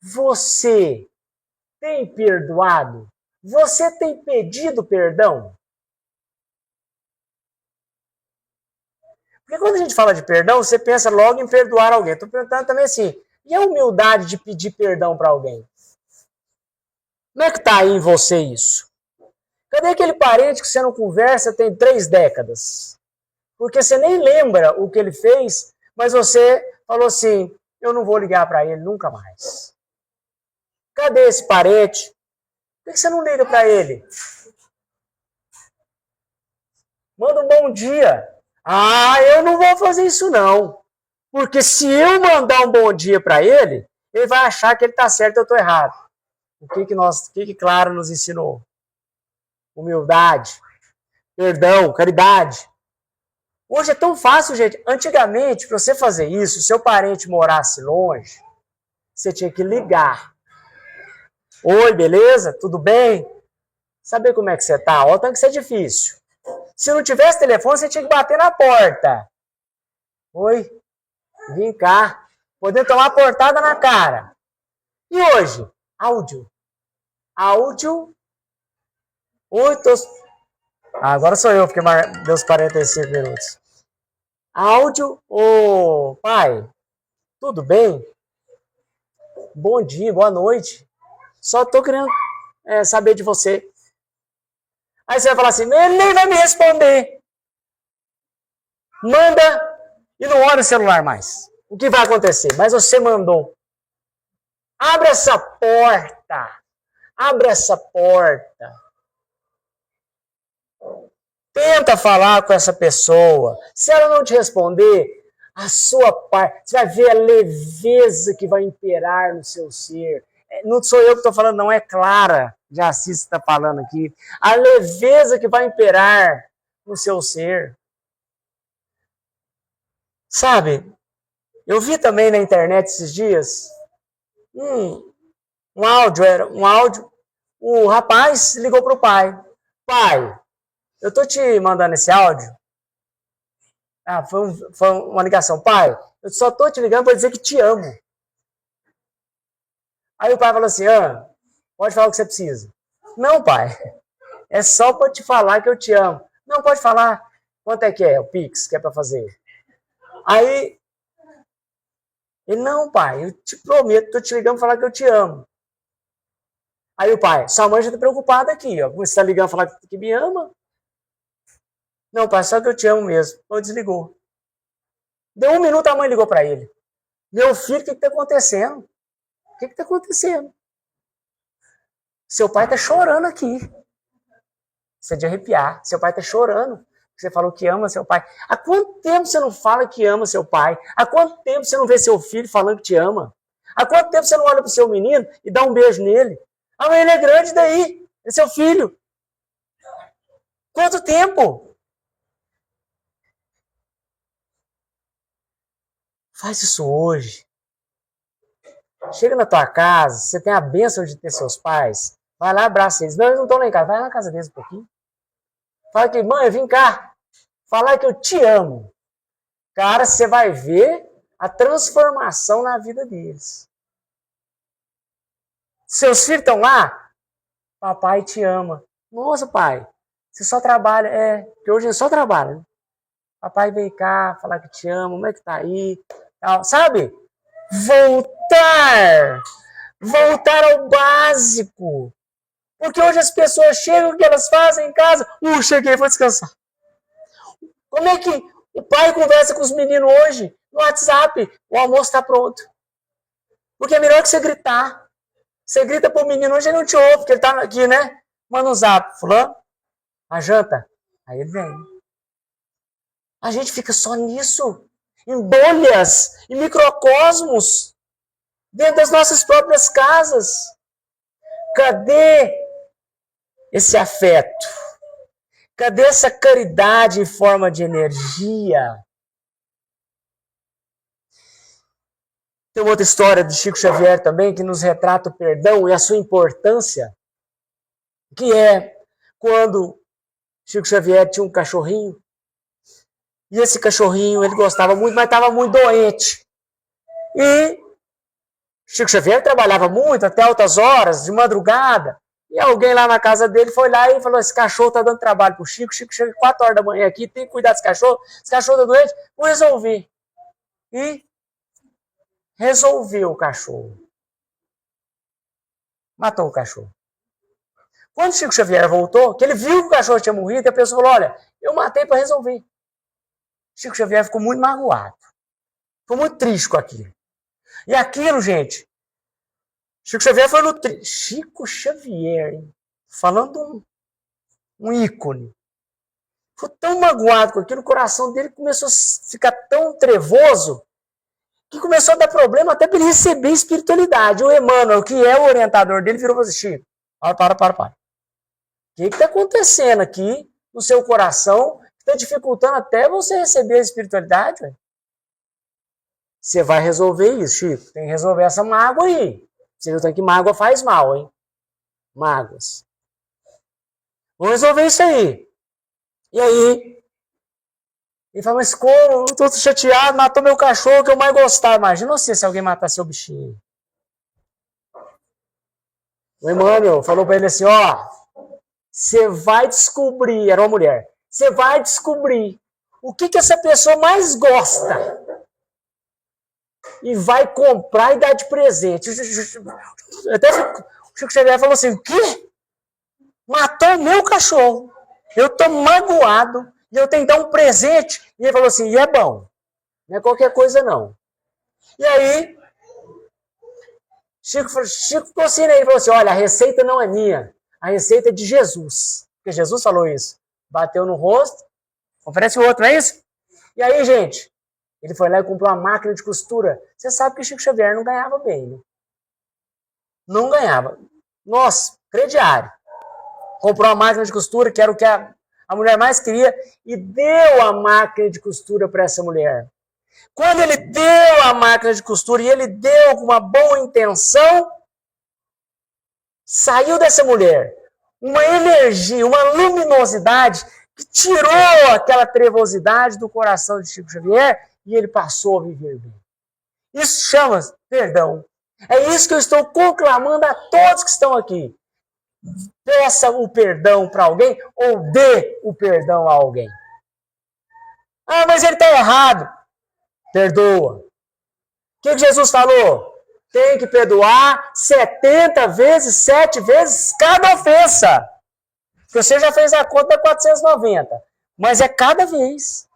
Você tem perdoado? Você tem pedido perdão? Porque quando a gente fala de perdão, você pensa logo em perdoar alguém. Estou perguntando também assim, e a humildade de pedir perdão para alguém? Como é que está aí em você isso? Cadê aquele parente que você não conversa tem 3 décadas? Porque você nem lembra o que ele fez, mas você falou assim, eu não vou ligar para ele nunca mais. Cadê esse parente? Por que você não liga para ele? Manda um bom dia. Ah, eu não vou fazer isso não. Porque se eu mandar um bom dia para ele, ele vai achar que ele está certo e eu estou errado. O que Clara nos ensinou? Humildade, perdão, caridade. Hoje é tão fácil, gente. Antigamente, para você fazer isso, se seu parente morasse longe, você tinha que ligar. Oi, beleza? Tudo bem? Saber como é que você tá? Ó, tem que ser difícil. Se não tivesse telefone, você tinha que bater na porta. Oi, vim cá. Poder tomar portada na cara. E hoje? Áudio. Oi, agora sou eu, porque deu os 45 minutos. Áudio. Ô, pai, tudo bem? Bom dia, boa noite. Só tô querendo saber de você. Aí você vai falar assim, ele nem vai me responder. Manda e não olha o celular mais. o que vai acontecer? Mas você mandou. Abre essa porta. Abre essa porta. Tenta falar com essa pessoa. Se ela não te responder, a sua parte, você vai ver a leveza que vai imperar no seu ser. Não sou eu que estou falando, não, é Clara de Assis que está falando aqui. A leveza que vai imperar no seu ser. Sabe, eu vi também na internet esses dias um áudio. O rapaz ligou para o pai. Pai, eu estou te mandando esse áudio. Foi uma ligação. Pai, eu só estou te ligando para dizer que te amo. Aí o pai falou assim, pode falar o que você precisa. Não, pai, é só para te falar que eu te amo. Não, pode falar. Quanto é que é o Pix que é para fazer? Aí, ele, não, pai, eu te prometo, estou te ligando para falar que eu te amo. Aí o pai, sua mãe já está preocupada aqui, ó. Você está ligando para falar que me ama? Não, pai, só que eu te amo mesmo. Ou desligou. Deu 1 minuto, a mãe ligou para ele. Meu filho, o que está acontecendo? O que está acontecendo? Seu pai está chorando aqui. Você é de arrepiar. Seu pai está chorando. Você falou que ama seu pai. Há quanto tempo você não fala que ama seu pai? Há quanto tempo você não vê seu filho falando que te ama? Há quanto tempo você não olha para o seu menino e dá um beijo nele? Ah, mas ele é grande daí. É seu filho. Quanto tempo? Faz isso hoje. Chega na tua casa, você tem a bênção de ter seus pais. Vai lá, abraça eles. Não, eles não estão lá em casa. Vai lá na casa deles um pouquinho. Fala que, mãe, vem cá. Falar que eu te amo. Cara, você vai ver a transformação na vida deles. Seus filhos estão lá? Papai te ama. Nossa, pai, você só trabalha. Porque hoje eu só trabalho. Né? Papai vem cá, falar que te ama, como é que tá aí? Tal. Sabe? Voltar ao básico. Porque hoje as pessoas chegam, o que elas fazem em casa? Cheguei, vou descansar. Como é que o pai conversa com os meninos hoje? No WhatsApp, o almoço está pronto. Porque é melhor que você gritar. Você grita pro menino, hoje ele não te ouve, porque ele tá aqui, né? Manda um zap, fulano, a janta. Aí ele vem. A gente fica só nisso. Em bolhas, em microcosmos, dentro das nossas próprias casas. Cadê esse afeto? Cadê essa caridade em forma de energia? Tem outra história de Chico Xavier também que nos retrata o perdão e a sua importância, que é quando Chico Xavier tinha um cachorrinho. E esse cachorrinho ele gostava muito, mas estava muito doente. E Chico Xavier trabalhava muito, até altas horas, de madrugada. E alguém lá na casa dele foi lá e falou, esse cachorro está dando trabalho pro Chico. Chico chega 4 horas da manhã aqui, tem que cuidar desse cachorro. Esse cachorro está doente, vou resolver. E resolveu o cachorro. Matou o cachorro. Quando Chico Xavier voltou, que ele viu que o cachorro tinha morrido, a pessoa falou, olha, eu matei para resolver. Chico Xavier ficou muito magoado. Ficou muito triste com aquilo. E aquilo, gente, Chico Xavier foi no... Chico Xavier, hein? Falando um ícone. Ficou tão magoado com aquilo, o coração dele começou a ficar tão trevoso, que começou a dar problema até para ele receber espiritualidade. O Emmanuel, que é o orientador dele, virou para você, Chico, para. O que está acontecendo aqui no seu coração que está dificultando até você receber a espiritualidade? Véio? Você vai resolver isso, Chico. Tem que resolver essa mágoa aí. Você viu que mágoa faz mal, hein? Mágoas. Vamos resolver isso aí. E aí? Ele fala, mas como? Eu tô chateado, matou meu cachorro que eu mais gostava. Imagina você se alguém matar seu bichinho. O Emmanuel falou para ele assim, você vai descobrir, era uma mulher, você vai descobrir o que essa pessoa mais gosta e vai comprar e dar de presente. Até o Chico Xavier falou assim, o quê? Matou meu cachorro. Eu tô magoado e eu tenho que dar um presente. E ele falou assim, e é bom. Não é qualquer coisa não. E aí, Chico ficou assim, né? Ele falou assim, olha, a receita não é minha, a receita é de Jesus. Porque Jesus falou isso. Bateu no rosto, oferece o outro, não é isso? E aí, gente, ele foi lá e comprou uma máquina de costura. Você sabe que Chico Xavier não ganhava bem, né? Não ganhava. Nossa, crediário. Comprou uma máquina de costura, que era o que a mulher mais queria, e deu a máquina de costura para essa mulher. Quando ele deu a máquina de costura e ele deu com uma boa intenção, saiu dessa mulher uma energia, uma luminosidade que tirou aquela trevosidade do coração de Chico Xavier e ele passou a viver bem. Isso chama perdão. É isso que eu estou conclamando a todos que estão aqui. Peça o perdão para alguém ou dê o perdão a alguém. Ah, mas ele está errado. Perdoa. O que Jesus falou? Tem que perdoar 70 vezes, 7 vezes cada ofensa. Você já fez a conta 490, mas é cada vez.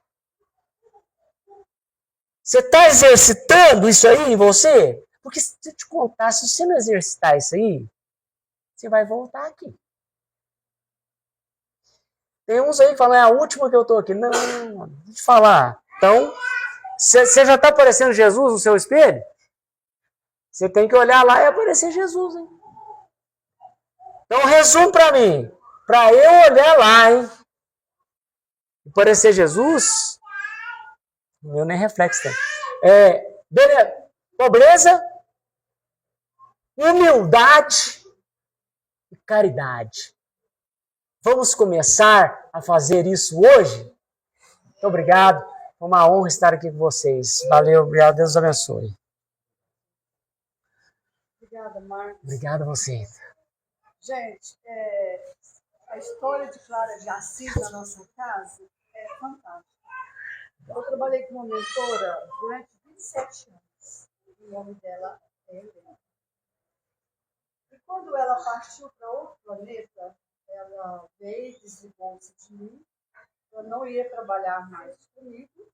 Você está exercitando isso aí em você? Porque se eu te contar, se você não exercitar isso aí, você vai voltar aqui. Tem uns aí que falam, é a última que eu estou aqui. Não, deixa eu te falar. Então, você já está aparecendo Jesus no seu espelho? Você tem que olhar lá e aparecer Jesus, hein? Então, resumo para mim. Para eu olhar lá, hein? E parecer Jesus, o meu nem reflexo tem. Pobreza, humildade e caridade. Vamos começar a fazer isso hoje? Muito obrigado. Foi uma honra estar aqui com vocês. Valeu, obrigado. Deus os abençoe. Obrigada, Marcos. Obrigado a você. Gente, a história de Clara de Assis na nossa casa é fantástica. Eu trabalhei com uma mentora durante 27 anos. O nome dela é Helena. E quando ela partiu para outro planeta, ela veio, desligou-se de mim. Eu não ia trabalhar mais comigo,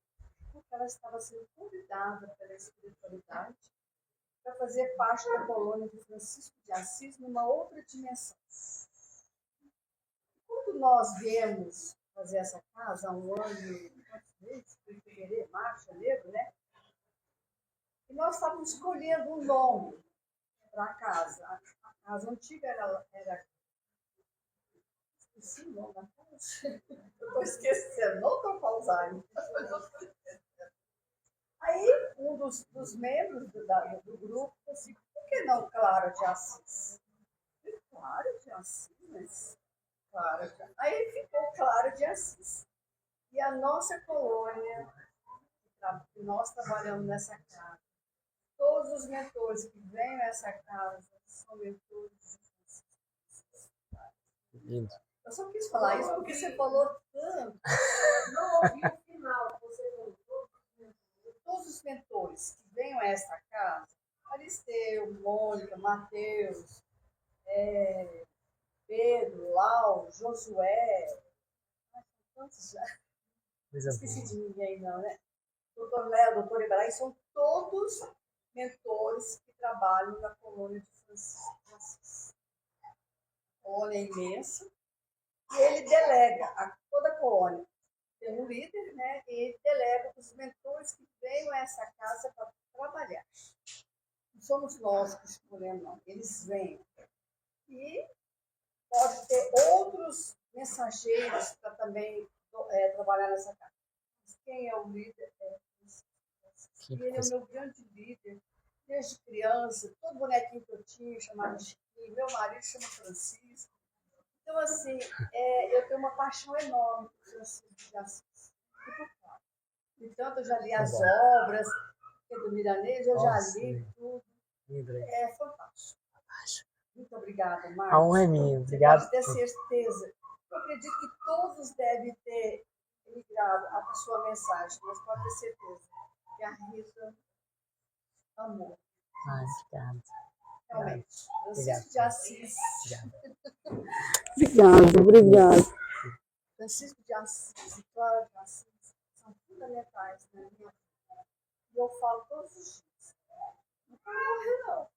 porque ela estava sendo convidada pela espiritualidade para fazer parte da colônia de Francisco de Assis numa outra dimensão. Quando nós viemos fazer essa casa há um ano, quantos meses? Fevereiro, março, janeiro, né? E nós estávamos escolhendo um nome para a casa. A casa antiga era... Esqueci o nome da casa. Eu estou esquecendo, não estou com Alzheimer. Aí, um dos membros do grupo disse assim, por que não Clara de Assis? Clara de Assis? Clara de Assis. Aí ficou Clara de Assis. E a nossa colônia, que nós trabalhamos nessa casa, todos os mentores que vêm a essa casa são mentores de Francisco. Lindo. Eu só quis falar isso porque você falou tanto. Não ouvi o final. Você falou todos os mentores que venham a esta casa, Aristeu, Mônica, Mateus, Pedro, Lau, Josué, quantos já? Não esqueci de ninguém não, né? Doutor Léo, doutor Ibrahim, são todos mentores que trabalham na colônia de Francisco de Assis. A colônia é imensa e ele delega a toda a colônia. Tem um líder, né? E ele delega os mentores que venham a essa casa para trabalhar. Não somos nós que escolhemos, não. Eles vêm. E pode ter outros mensageiros para também trabalhar nessa casa. Mas quem é o líder? Ele é o meu grande líder. Desde criança, todo bonequinho que eu tinha chamava Chiquinho. Meu marido chama Francisco. Então, assim, eu tenho uma paixão enorme por Francisco de Assis e por Clara. Então, eu já li as obras do Milanês, eu já li tudo. É fantástico. Muito obrigada, Marcos. A honra é minha. Obrigado. Pode ter certeza. Eu acredito que todos devem ter migrado a sua mensagem, mas pode ter certeza que a Rita amou. Ai, obrigado. Realmente. Francisco de Assis. Obrigado. Francisco de Assis e Clara de Assis são fundamentais na minha vida. E eu falo todos os dias. não.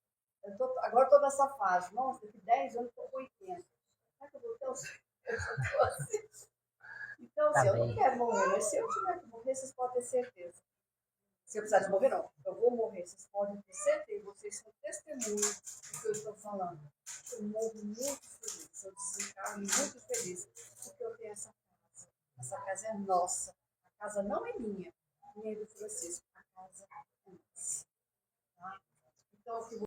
Agora estou nessa fase. Nossa, daqui 10 anos estou com 80. Será que eu vou ter os 80? Então, Tá assim, eu bem. não quero morrer, mas se eu tiver que morrer, vocês podem ter certeza. Se eu precisar de morrer, não. Eu vou morrer, vocês podem ter certeza. Vocês são testemunhas do que eu estou falando. Eu morro muito feliz, eu desencarno muito feliz, porque eu tenho essa casa. Essa casa é nossa. A casa não é minha, nem do Francisco. A casa é nossa. Tá? Então, o que